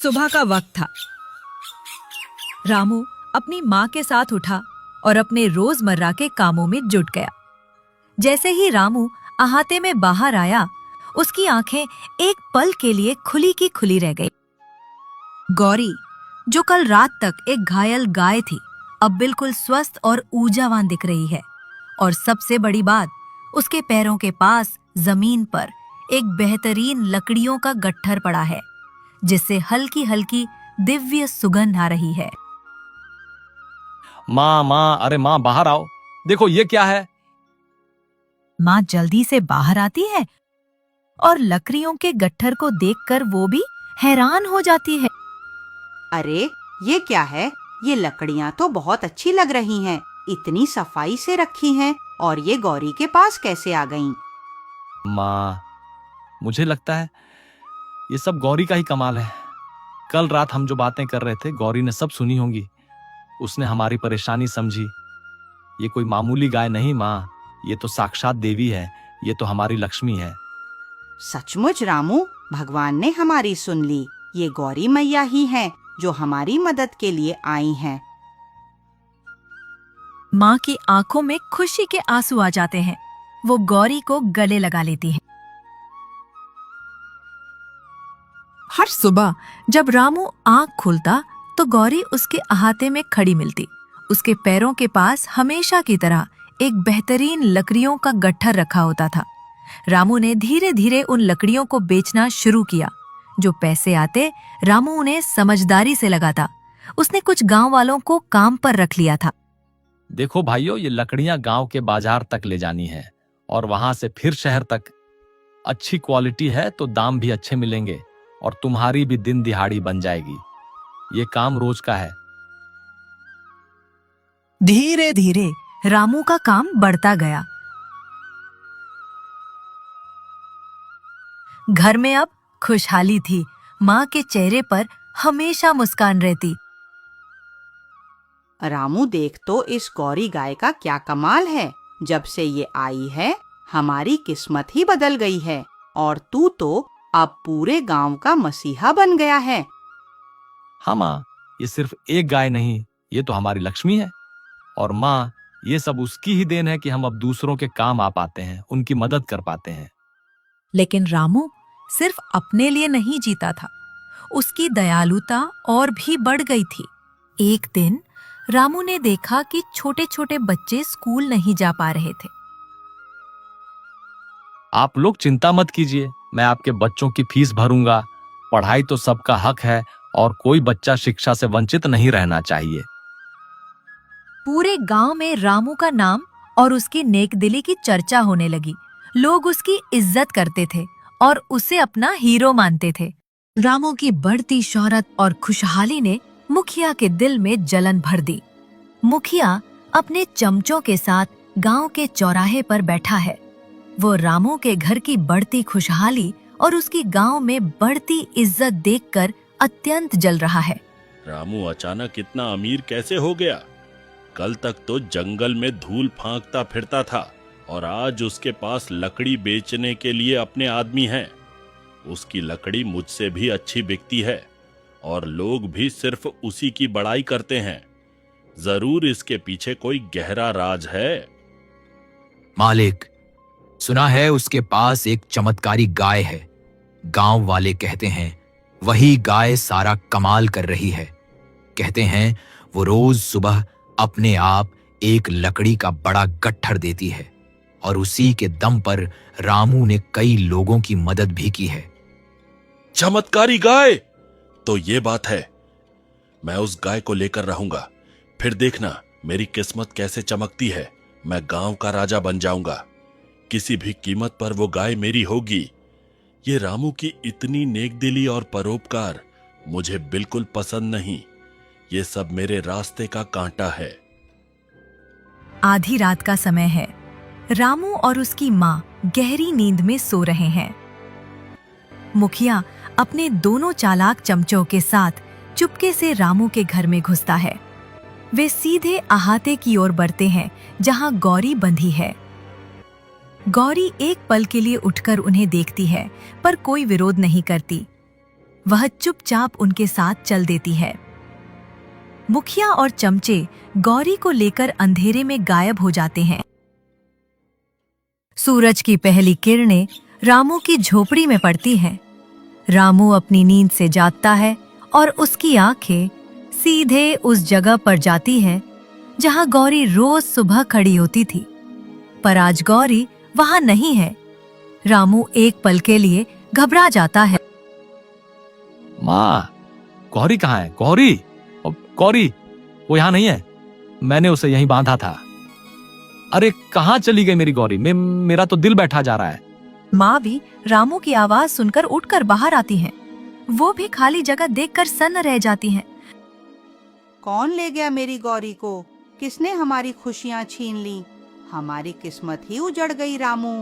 सुबह का वक्त था। रामू अपनी माँ के साथ उठा और अपने रोजमर्रा के कामों में जुट गया। जैसे ही रामू अहाते में बाहर आया, उसकी आंखें एक पल के लिए खुली की खुली रह गई। गौरी, जो कल रात तक एक घायल गाय थी, अब बिल्कुल स्वस्थ और ऊर्जावान दिख रही है। और सबसे बड़ी बात, उसके पैरों के पास जमीन पर एक बेहतरीन लकड़ियों का गट्ठर पड़ा है, जिससे हल्की हल्की दिव्य सुगंध आ रही है। माँ, अरे माँ बाहर आओ, देखो ये क्या है। माँ जल्दी से बाहर आती है और लकड़ियों के गट्ठर को देखकर वो भी हैरान हो जाती है। अरे ये क्या है? ये लकड़ियाँ तो बहुत अच्छी लग रही हैं, इतनी सफाई से रखी हैं, और ये गौरी के पास कैसे आ गईं? माँ, मुझे लगता है ये सब गौरी का ही कमाल है। कल रात हम जो बातें कर रहे थे, गौरी ने सब सुनी होंगी। उसने हमारी परेशानी समझी। ये कोई मामूली गाय नहीं माँ, ये तो साक्षात देवी है, ये तो हमारी लक्ष्मी है। सचमुच रामू, भगवान ने हमारी सुन ली। ये गौरी मैया ही हैं जो हमारी मदद के लिए आई हैं। माँ की आंखों में खुशी के आंसू आ जाते हैं। वो गौरी को गले लगा लेती है। हर सुबह जब रामू आंख खोलता तो गौरी उसके अहाते में खड़ी मिलती। उसके पैरों के पास हमेशा की तरह एक बेहतरीन लकड़ियों का गट्ठर रखा होता था। रामू ने धीरे धीरे उन लकड़ियों को बेचना शुरू किया। जो पैसे आते, रामू उन्हें समझदारी से लगाता। उसने कुछ गांव वालों को काम पर रख लिया था। देखो भाइयों, ये लकड़ियां गांव के बाजार तक ले जानी है और वहां से फिर शहर तक। अच्छी क्वालिटी है तो दाम भी अच्छे मिलेंगे और तुम्हारी भी दिन दिहाड़ी बन जाएगी। ये काम रोज का है। धीरे धीरे रामू का काम बढ़ता गया। घर में अब खुशहाली थी। माँ के चेहरे पर हमेशा मुस्कान रहती। रामू, देख तो इस गौरी गाय का क्या कमाल है। जब से ये आई है, हमारी किस्मत ही बदल गई है, और तू तो अब पूरे गांव का मसीहा बन गया है। हाँ माँ, ये सिर्फ एक गाय नहीं, ये तो हमारी लक्ष्मी है। और माँ, ये सब उसकी ही देन है कि हम अब दूसरों के काम आ पाते हैं, उनकी मदद कर पाते हैं। लेकिन रामू सिर्फ अपने लिए नहीं जीता था। उसकी दयालुता और भी बढ़ गई थी। एक दिन रामू ने देखा कि छोटे छोटे बच्चे स्कूल नहीं जा पा रहे थे। आप लोग चिंता मत कीजिए, मैं आपके बच्चों की फीस भरूंगा। पढ़ाई तो सबका हक है और कोई बच्चा शिक्षा से वंचित नहीं रहना चाहिए। पूरे गांव में रामू का नाम और उसकी नेकदिली की चर्चा होने लगी। लोग उसकी इज्जत करते थे और उसे अपना हीरो मानते थे। रामू की बढ़ती शोहरत और खुशहाली ने मुखिया के दिल में जलन भर दी। मुखिया अपने चमचों के साथ गांव के चौराहे पर बैठा है। वो रामू के घर की बढ़ती खुशहाली और उसकी गांव में बढ़ती इज्जत देखकर अत्यंत जल रहा है। रामू अचानक इतना अमीर कैसे हो गया? कल तक तो जंगल में धूल फांकता फिरता था और आज उसके पास लकड़ी बेचने के लिए अपने आदमी हैं। उसकी लकड़ी मुझसे भी अच्छी बिकती है और लोग भी सिर्फ उसी की बड़ाई करते हैं। जरूर इसके पीछे कोई गहरा राज है। मालिक, सुना है उसके पास एक चमत्कारी गाय है। गांव वाले कहते हैं वही गाय सारा कमाल कर रही है। कहते हैं वो रोज सुबह अपने आप एक लकड़ी का बड़ा गट्ठर देती है और उसी के दम पर रामू ने कई लोगों की मदद भी की है। चमत्कारी गाय? तो ये बात है। मैं उस गाय को लेकर रहूंगा, फिर देखना मेरी किस्मत कैसे चमकती है। मैं गांव का राजा बन जाऊंगा। किसी भी कीमत पर वो गाय मेरी होगी। ये रामू की इतनी नेकदिली और परोपकार मुझे बिल्कुल पसंद नहीं। ये सब मेरे रास्ते का कांटा है। आधी रात का समय है। रामू और उसकी माँ गहरी नींद में सो रहे हैं। मुखिया अपने दोनों चालाक चमचों के साथ चुपके से रामू के घर में घुसता है। वे सीधे अहाते की ओर बढ़ते हैं जहां गौरी बंधी है। गौरी एक पल के लिए उठकर उन्हें देखती है, पर कोई विरोध नहीं करती। वह चुपचाप उनके साथ चल देती है। मुखिया और चमचे गौरी को लेकर अंधेरे में गायब हो जाते हैं। सूरज की पहली किरणें रामू की झोपड़ी में पड़ती हैं। रामू अपनी नींद से जागता है और उसकी आंखें सीधे उस जगह पर जाती हैं जहां गौरी रोज सुबह खड़ी होती थी। पर आज गौरी वहां नहीं है। रामू एक पल के लिए घबरा जाता है। माँ, गौरी कहाँ है? गौरी, गौरी, वो यहाँ नहीं है। मैंने उसे यहीं बांधा था। अरे कहाँ चली गई मेरी गौरी? मेरा तो दिल बैठा जा रहा है। माँ भी रामू की आवाज सुनकर उठकर बाहर आती हैं। वो भी खाली जगह देखकर सन्न रह जाती हैं। कौन ले गया मेरी गौरी को? किसने हमारी खुशियां छीन ली? हमारी किस्मत ही उजड़ गई रामू।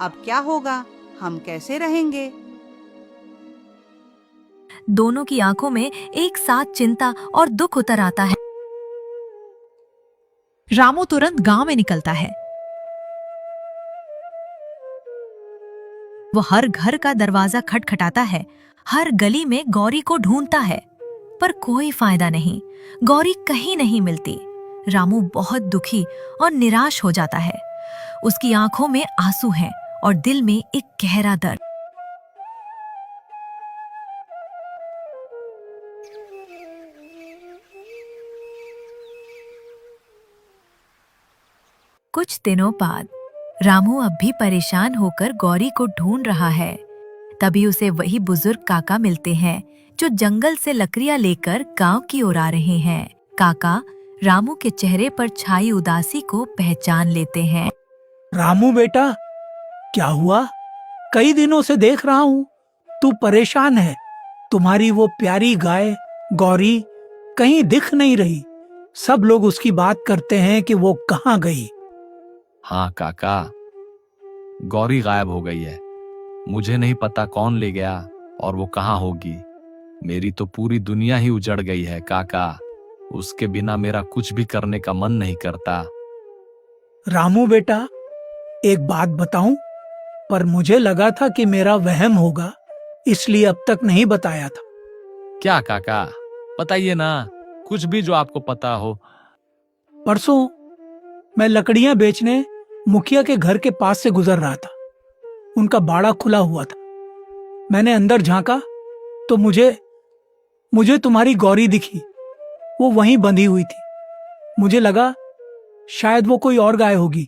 अब क्या होगा? हम कैसे रहेंगे? दोनों की आंखों में एक साथ चिंता और दुख उतर आता है। रामू तुरंत गांव में निकलता है। वो हर घर का दरवाजा खटखटाता है, हर गली में गौरी को ढूंढता है, पर कोई फायदा नहीं। गौरी कहीं नहीं मिलती। रामू बहुत दुखी और निराश हो जाता है। उसकी आंखों में आंसू हैं और दिल में एक गहरा दर्द। कुछ दिनों बाद रामू अब भी परेशान होकर गौरी को ढूंढ रहा है। तभी उसे वही बुजुर्ग काका मिलते हैं जो जंगल से लकड़ियां लेकर गांव की ओर आ रहे हैं। काका रामू के चेहरे पर छाई उदासी को पहचान लेते हैं। रामू बेटा, क्या हुआ? कई दिनों से देख रहा हूँ तू परेशान है। तुम्हारी वो प्यारी गाय गौरी कहीं दिख नहीं रही। सब लोग उसकी बात करते हैं कि वो कहाँ गई। हाँ काका, गौरी गायब हो गई है। मुझे नहीं पता कौन ले गया और वो कहाँ होगी। मेरी तो पूरी दुनिया ही उजड़ गई है काका। उसके बिना मेरा कुछ भी करने का मन नहीं करता। रामू बेटा, एक बात बताऊं, पर मुझे लगा था कि मेरा वहम होगा, इसलिए अब तक नहीं बताया था। क्या काका? बताइए ना, कुछ भी जो आपको पता हो। परसों मैं लकड़ियां बेचने मुखिया के घर के पास से गुजर रहा था। उनका बाड़ा खुला हुआ था। मैंने अंदर झांका तो मुझे तुम्हारी गौरी दिखी। वो वहीं बंधी हुई थी। मुझे लगा शायद वो कोई और गाय होगी,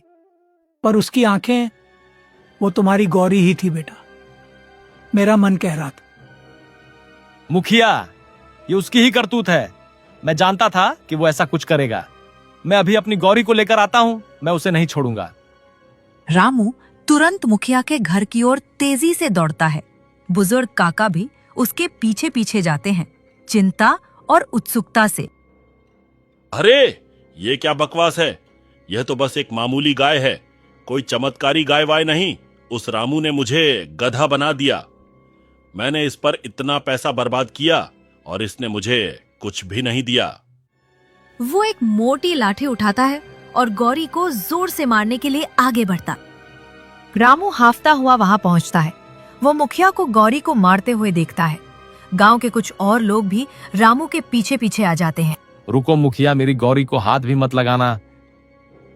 पर उसकी आंखें वो तुम्हारी गौरी ही थी बेटा। मेरा मन कह रहा था। मुखिया, ये उसकी ही करतूत है। मैं जानता था कि वो ऐसा कुछ करेगा। मैं अभी अपनी गौरी को लेकर आता हूं। मैं उसे नहीं छोड़ूंगा। रामू तुरंत मुखिया के घर की ओर तेजी से दौड़ता है। बुजुर्ग काका भी उसके पीछे पीछे जाते हैं, चिंता और उत्सुकता से। अरे ये क्या बकवास है? यह तो बस एक मामूली गाय है, कोई चमत्कारी गाय वाय नहीं। उस रामू ने मुझे गधा बना दिया। मैंने इस पर इतना पैसा बर्बाद किया और इसने मुझे कुछ भी नहीं दिया। वो एक मोटी लाठी उठाता है और गौरी को जोर से मारने के लिए आगे बढ़ता। रामू हाफता हुआ वहां पहुंचता है। वो मुखिया को गौरी को मारते हुए देखता है। गांव के कुछ और लोग भी रामू के पीछे पीछे आ जाते हैं। रुको मुखिया, मेरी गौरी को हाथ भी मत लगाना।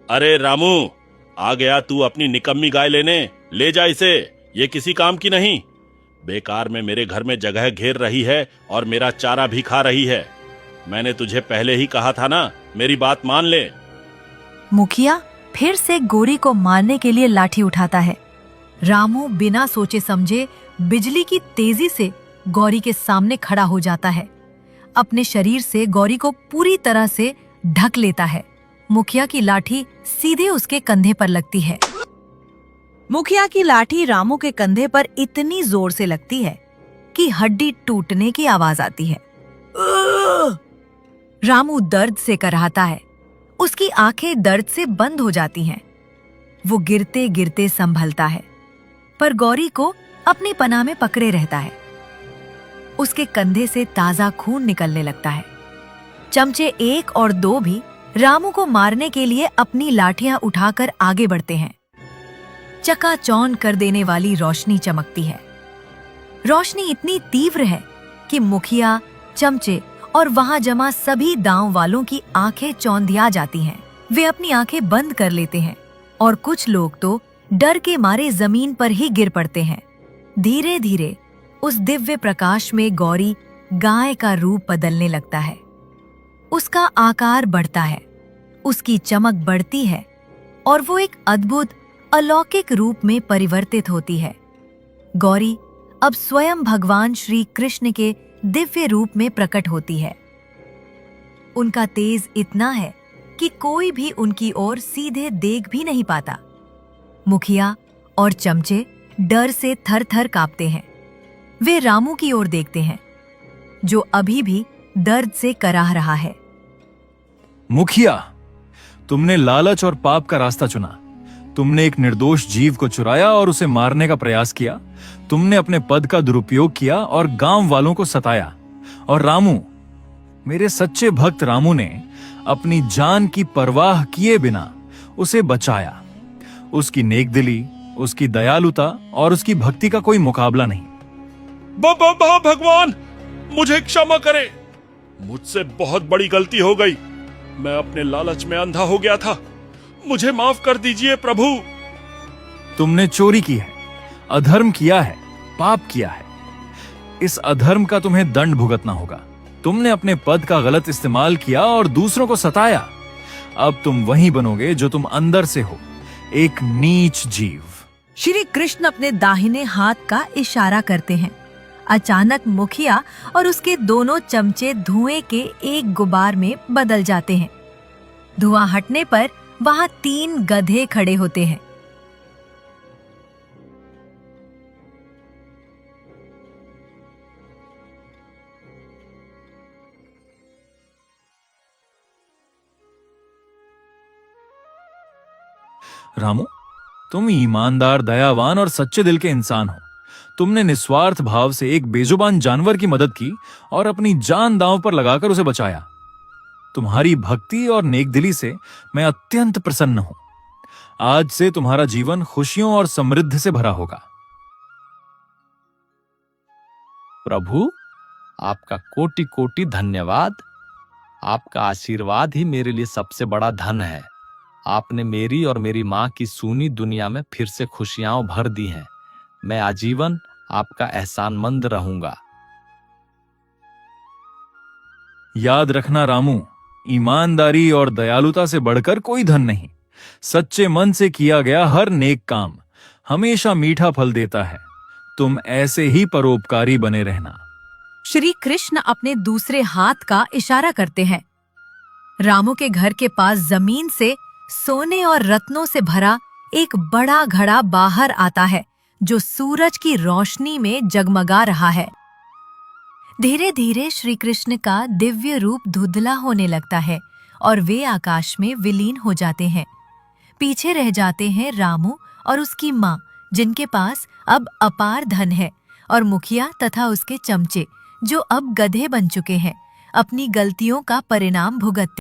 अरे रामू, आ गया तू अपनी निकम्मी गाय लेने? ले जा इसे, ये किसी काम की नहीं। बेकार में मेरे घर में जगह घेर रही है और मेरा चारा भी खा रही है। मैंने तुझे पहले ही कहा था ना, मेरी बात मान ले। मुखिया फिर से गौरी को मारने के लिए लाठी उठाता है। रामू बिना सोचे समझे बिजली की तेजी से गौरी के सामने खड़ा हो जाता है। अपने शरीर से गौरी को पूरी तरह से ढक लेता है। मुखिया की लाठी सीधे उसके कंधे पर लगती है। मुखिया की लाठी रामू के कंधे पर इतनी जोर से लगती है कि हड्डी टूटने की आवाज आती है। रामू दर्द से कराहता है। उसकी आंखें दर्द से बंद हो जाती हैं। वो गिरते गिरते संभलता है, पर गौरी को अपनी पनाह में पकड़े रहता है। उसके कंधे से ताजा खून निकलने लगता है। चमचे 1 और 2 भी रामू को मारने के लिए अपनी लाठियां उठाकर आगे बढ़ते हैं। चकाचौंध कर देने वाली रोशनी चमकती है। रोशनी इतनी तीव्र है कि मुखिया, चमचे और वहां जमा सभी गांव वालों की आंखें चौंधिया जाती हैं। वे अपनी आंखें बंद कर लेते हैं और कुछ लोग तो डर के मारे जमीन पर ही गिर पड़ते हैं। धीरे धीरे उस दिव्य प्रकाश में गौरी गाय का रूप बदलने लगता है। उसका आकार बढ़ता है, उसकी चमक बढ़ती है और वो एक अद्भुत अलौकिक रूप में परिवर्तित होती है। गौरी अब स्वयं भगवान श्री कृष्ण के दिव्य रूप में प्रकट होती है। उनका तेज इतना है कि कोई भी उनकी ओर सीधे देख भी नहीं पाता। मुखिया और चमचे डर से थर-थर कांपते हैं। वे रामू की ओर देखते हैं, जो अभी भी दर्द से कराह रहा है। मुखिया, तुमने लालच और पाप का रास्ता चुना। तुमने एक निर्दोष जीव को चुराया और उसे मारने का प्रयास किया। तुमने अपने पद का दुरुपयोग किया और गांव वालों को सताया। और रामू, मेरे सच्चे भक्त रामू ने अपनी जान की परवाह किए बिना उसे बचाया। उसकी नेकदिली, उसकी दयालुता और उसकी भक्ति का कोई मुकाबला नहीं। भगवान, मुझे क्षमा करें। मुझसे बहुत बड़ी गलती हो गई। मैं अपने लालच में अंधा हो गया था। मुझे माफ कर दीजिए प्रभु। तुमने चोरी की है, अधर्म किया है, पाप किया है। इस अधर्म का तुम्हें दंड भुगतना होगा। तुमने अपने पद का गलत इस्तेमाल किया और दूसरों को सताया। अब तुम वही बनोगे जो तुम अंदर से हो, एक नीच जीव। श्री कृष्ण अपने दाहिने हाथ का इशारा करते हैं। अचानक मुखिया और उसके दोनों चमचे धुएं के एक गुबार में बदल जाते हैं। धुआं हटने पर वहां 3 गधे खड़े होते हैं। रामू, तुम ईमानदार, दयावान और सच्चे दिल के इंसान हो। तुमने निस्वार्थ भाव से एक बेजुबान जानवर की मदद की और अपनी जान दांव पर लगाकर उसे बचाया। तुम्हारी भक्ति और नेकदिली से मैं अत्यंत प्रसन्न हूं। आज से तुम्हारा जीवन खुशियों और समृद्धि से भरा होगा। प्रभु, आपका कोटि कोटि धन्यवाद। आपका आशीर्वाद ही मेरे लिए सबसे बड़ा धन है। आपने मेरी और मेरी माँ की सूनी दुनिया में फिर से खुशियां भर दी हैं। मैं आजीवन आपका एहसानमंद रहूंगा। याद रखना रामू, ईमानदारी और दयालुता से बढ़कर कोई धन नहीं। सच्चे मन से किया गया हर नेक काम हमेशा मीठा फल देता है। तुम ऐसे ही परोपकारी बने रहना। श्री कृष्ण अपने दूसरे हाथ का इशारा करते हैं। रामू के घर के पास जमीन से सोने और रत्नों से भरा एक बड़ा घड़ा बाहर आता है, जो सूरज की रोशनी में जगमगा रहा है। धीरे धीरे श्री कृष्ण का दिव्य रूप धुंधला होने लगता है और वे आकाश में विलीन हो जाते हैं। पीछे रह जाते हैं रामू और उसकी माँ, जिनके पास अब अपार धन है, और मुखिया तथा उसके चमचे, जो अब गधे बन चुके हैं, अपनी गलतियों का परिणाम भुगतते